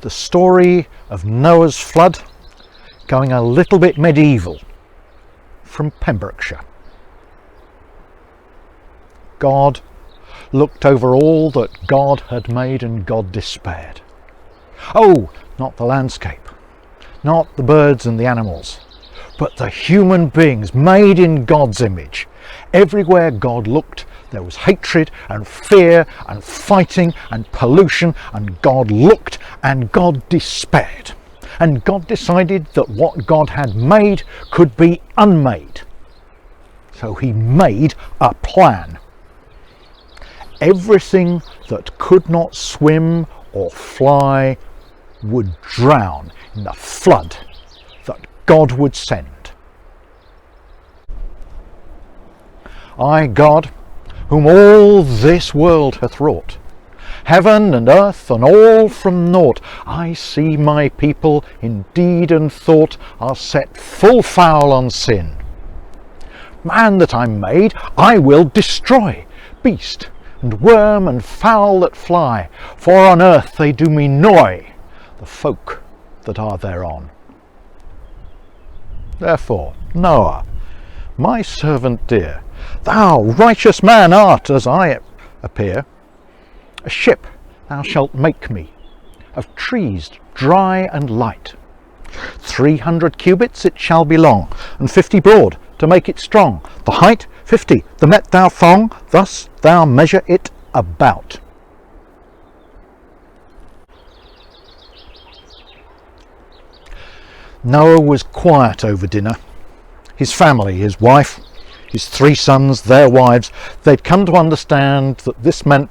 the story of Noah's flood, going a little bit medieval, from Pembrokeshire. God looked over all that God had made, and God despaired. Oh, not the landscape, not the birds and the animals, but the human beings made in God's image. Everywhere God looked, there was hatred and fear and fighting and pollution, and God looked and God despaired. And God decided that what God had made could be unmade. So he made a plan. Everything that could not swim or fly would drown in the flood that God would send. I, God, whom all this world hath wrought, heaven and earth and all from naught, I see my people in deed and thought are set full foul on sin. Man that I made I will destroy, beast and worm and fowl that fly, for on earth they do me noy, the folk that are thereon. Therefore, Noah, my servant dear, thou righteous man art, as I appear. A ship thou shalt make me, of trees dry and light. 300 cubits it shall be long, and 50 broad, to make it strong. The height 50, the met thou thong, thus thou measure it about. Noah was quiet over dinner. His family, his wife, his 3 sons, their wives, they'd come to understand that this meant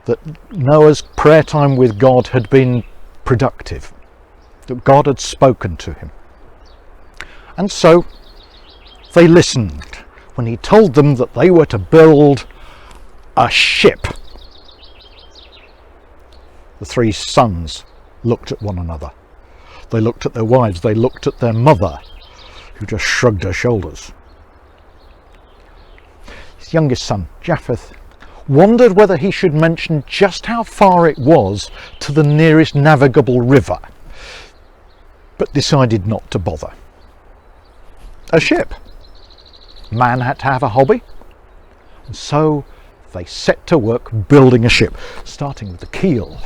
that Noah's prayer time with God had been productive, that God had spoken to him. And so they listened when he told them that they were to build a ship. The 3 sons looked at one another. They looked at their wives. They looked at their mother, who just shrugged her shoulders. His youngest son, Japheth, wondered whether he should mention just how far it was to the nearest navigable river, but decided not to bother. A ship. Man had to have a hobby, and so they set to work building a ship, starting with the keel,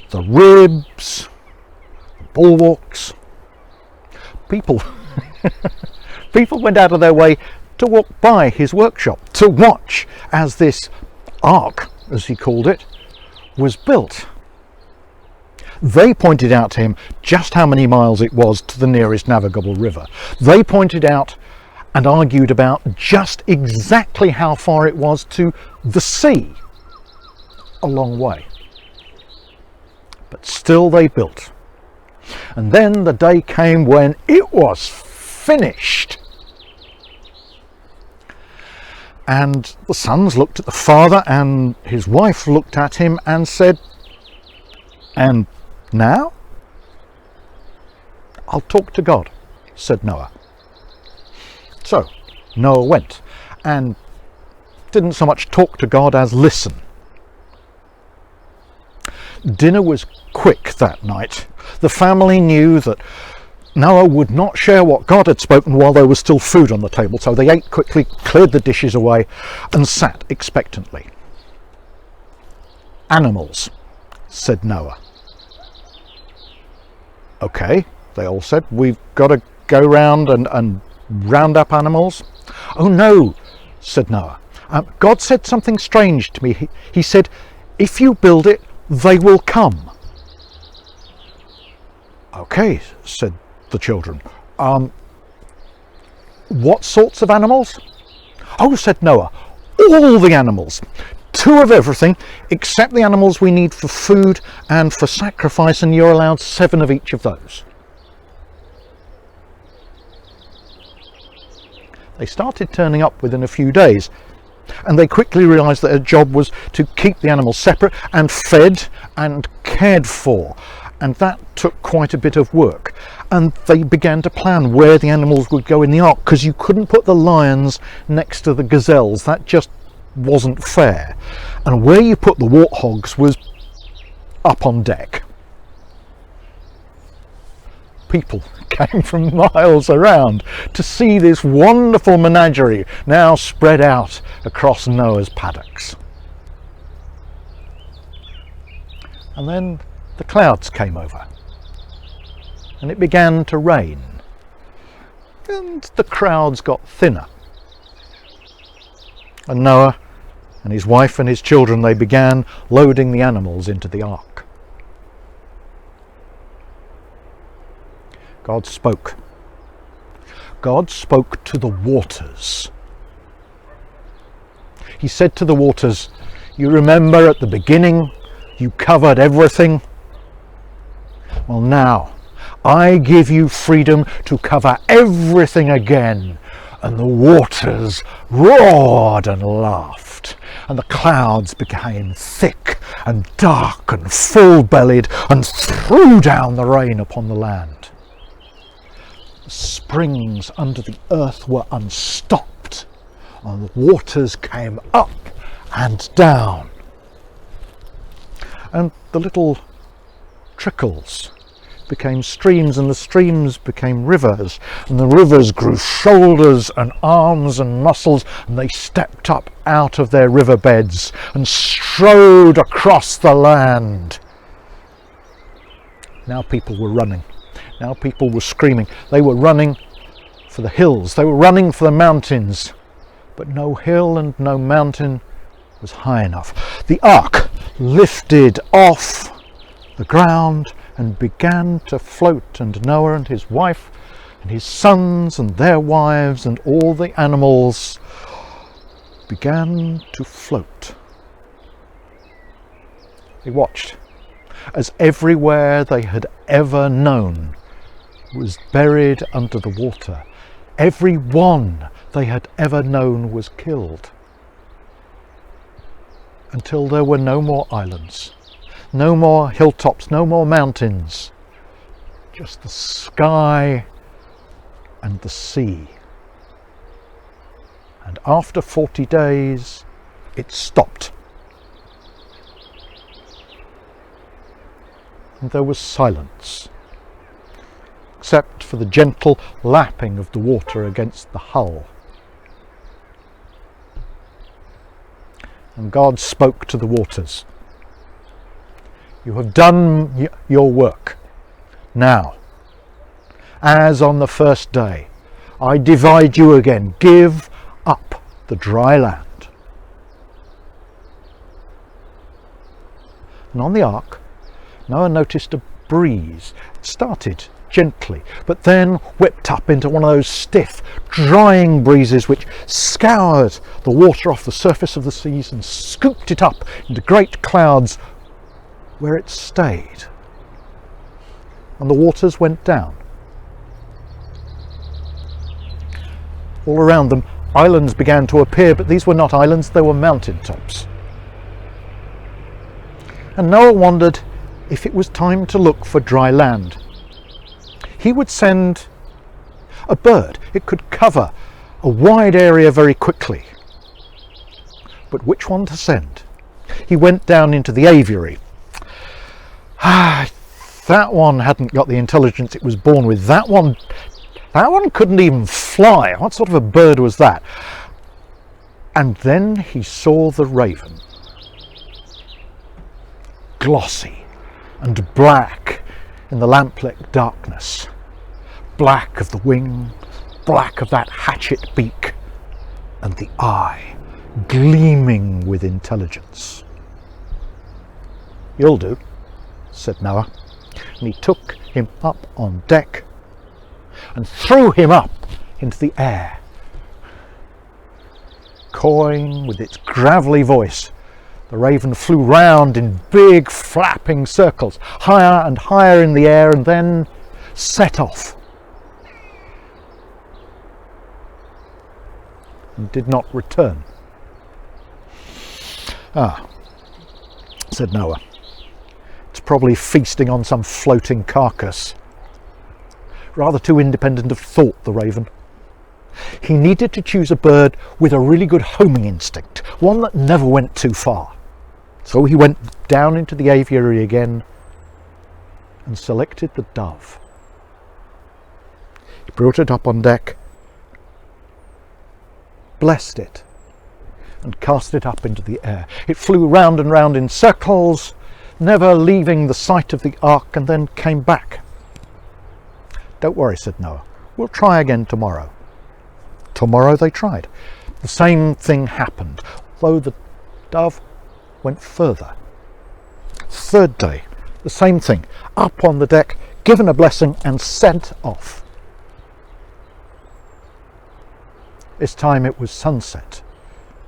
the ribs, the bulwarks. People went out of their way to walk by his workshop, to watch as this ark, as he called it, was built. They pointed out to him just how many miles it was to the nearest navigable river. They pointed out and argued about just exactly how far it was to the sea. A long way. But still they built. And then the day came when it was finished. And the sons looked at the father, and his wife looked at him and said, "And now?" "I'll talk to God," said Noah. So Noah went and didn't so much talk to God as listen. Dinner was quick that night. The family knew that Noah would not share what God had spoken while there was still food on the table, so they ate quickly, cleared the dishes away, and sat expectantly. "Animals," said Noah. "Okay," they all said, "we've got to go round and round up animals." "Oh no," said Noah. "God said something strange to me. He said, if you build it, they will come." "Okay," said the children. "What sorts of animals?" "Oh," said Noah, "all the animals. 2 of everything, except the animals we need for food and for sacrifice, and you're allowed 7 of each of those." They started turning up within a few days, and they quickly realised that their job was to keep the animals separate and fed and cared for, and that took quite a bit of work. And they began to plan where the animals would go in the ark, because you couldn't put the lions next to the gazelles. That just wasn't fair. And where you put the warthogs was up on deck. people came from miles around to see this wonderful menagerie now spread out across Noah's paddocks. And then the clouds came over and it began to rain, and the crowds got thinner. And Noah and his wife and his children, they began loading the animals into the ark. God spoke. God spoke to the waters. He said to the waters, "You remember at the beginning you covered everything? Well, now I give you freedom to cover everything again." And the waters roared and laughed, and the clouds became thick and dark and full-bellied and threw down the rain upon the land. The springs under the earth were unstopped, and the waters came up and down. And the little trickles became streams, and the streams became rivers, and the rivers grew shoulders and arms and muscles, and they stepped up out of their riverbeds and strode across the land. Now people were running. Now people were screaming. They were running for the hills. They were running for the mountains. But no hill and no mountain was high enough. The ark lifted off the ground and began to float, and Noah and his wife and his sons and their wives and all the animals began to float. They watched as everywhere they had ever known was buried under the water. Every one they had ever known was killed, until there were no more islands, no more hilltops, no more mountains, just the sky and the sea. And after 40 days, it stopped. And there was silence, except for the gentle lapping of the water against the hull. And God spoke to the waters. "You have done your work. Now, as on the first day, I divide you again. Give up the dry land." And on the ark, Noah noticed a breeze. It started gently, but then whipped up into one of those stiff, drying breezes which scoured the water off the surface of the seas and scooped it up into great clouds, where it stayed, and the waters went down. All around them, islands began to appear, but these were not islands, they were mountain tops. And Noah wondered if it was time to look for dry land. He would send a bird. It could cover a wide area very quickly. But which one to send? He went down into the aviary. That one hadn't got the intelligence it was born with. That one couldn't even fly. What sort of a bird was that? And then he saw the raven, glossy and black in the lamplit darkness, black of the wing, black of that hatchet beak, and the eye gleaming with intelligence. "You'll do," said Noah, and he took him up on deck and threw him up into the air. Cawing with its gravelly voice, the raven flew round in big flapping circles, higher and higher in the air, and then set off and did not return. "Ah," said Noah, "it's probably feasting on some floating carcass." Rather too independent of thought, the raven. He needed to choose a bird with a really good homing instinct, one that never went too far. So he went down into the aviary again and selected the dove. He brought it up on deck, blessed it, and cast it up into the air. It flew round and round in circles, never leaving the sight of the ark, and then came back. "Don't worry," said Noah. "We'll try again tomorrow." Tomorrow they tried. The same thing happened, though the dove went further. Third day, the same thing. Up on the deck, given a blessing, and sent off. This time it was sunset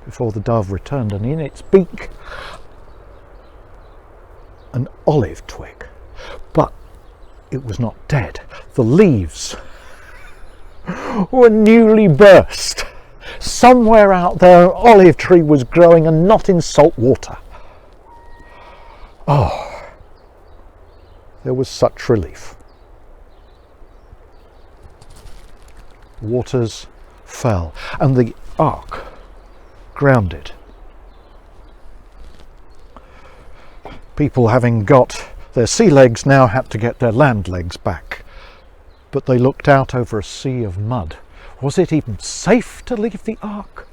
before the dove returned, and in its beak an olive twig. But it was not dead. The leaves were newly burst. Somewhere out there an olive tree was growing, and not in salt water. Oh, there was such relief. The waters fell, and the ark grounded. People, having got their sea legs, now had to get their land legs back. But they looked out over a sea of mud. Was it even safe to leave the ark?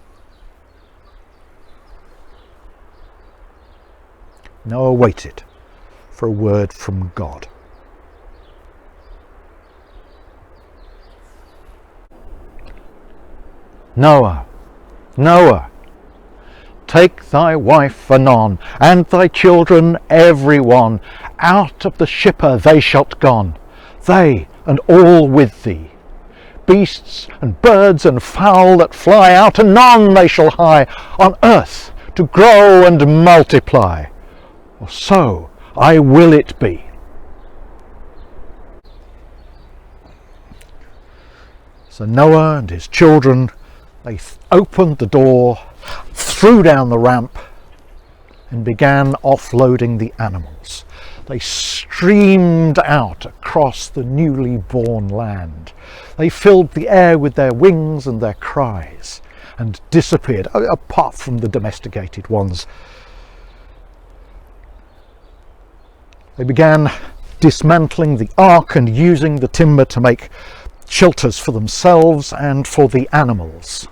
Noah waited for a word from God. "Noah, Noah, take thy wife Anon, and thy children every one, out of the shipper they shalt gone, they and all with thee. Beasts and birds and fowl that fly, out anon they shall hie on earth to grow and multiply. For so I will it be." So Noah and his children, they opened the door, threw down the ramp, and began offloading the animals. They streamed out across the newly born land. They filled the air with their wings and their cries, and disappeared, apart from the domesticated ones. They began dismantling the ark and using the timber to make shelters for themselves and for the animals.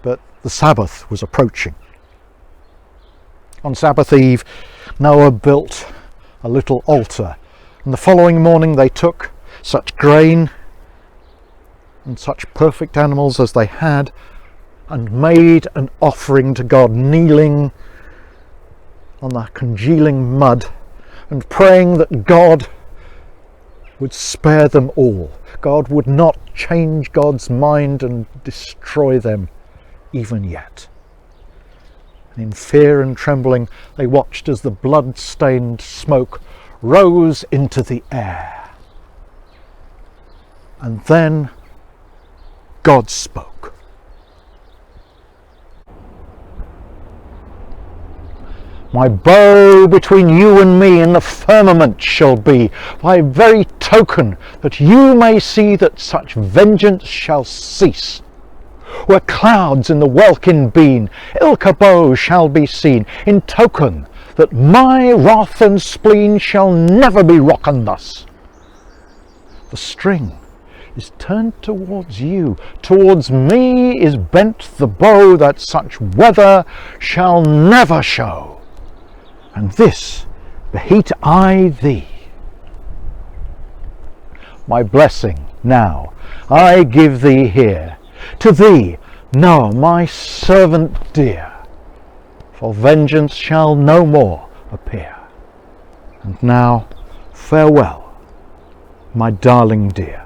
But the Sabbath was approaching. On Sabbath Eve, Noah built a little altar, and the following morning they took such grain and such perfect animals as they had, and made an offering to God, kneeling on the congealing mud and praying that God would spare them all. God would not change God's mind and destroy them even yet. And in fear and trembling they watched as the blood-stained smoke rose into the air. And then God spoke. "My bow between you and me in the firmament shall be, by very token that you may see that such vengeance shall cease. Where clouds in the welkin been, ilka bow shall be seen, in token that my wrath and spleen shall never be rocken thus. The string is turned towards you, towards me is bent the bow, that such weather shall never show. And this beheat I thee. My blessing now I give thee here, to thee, Noah, my servant dear, for vengeance shall no more appear. And now farewell, my darling dear."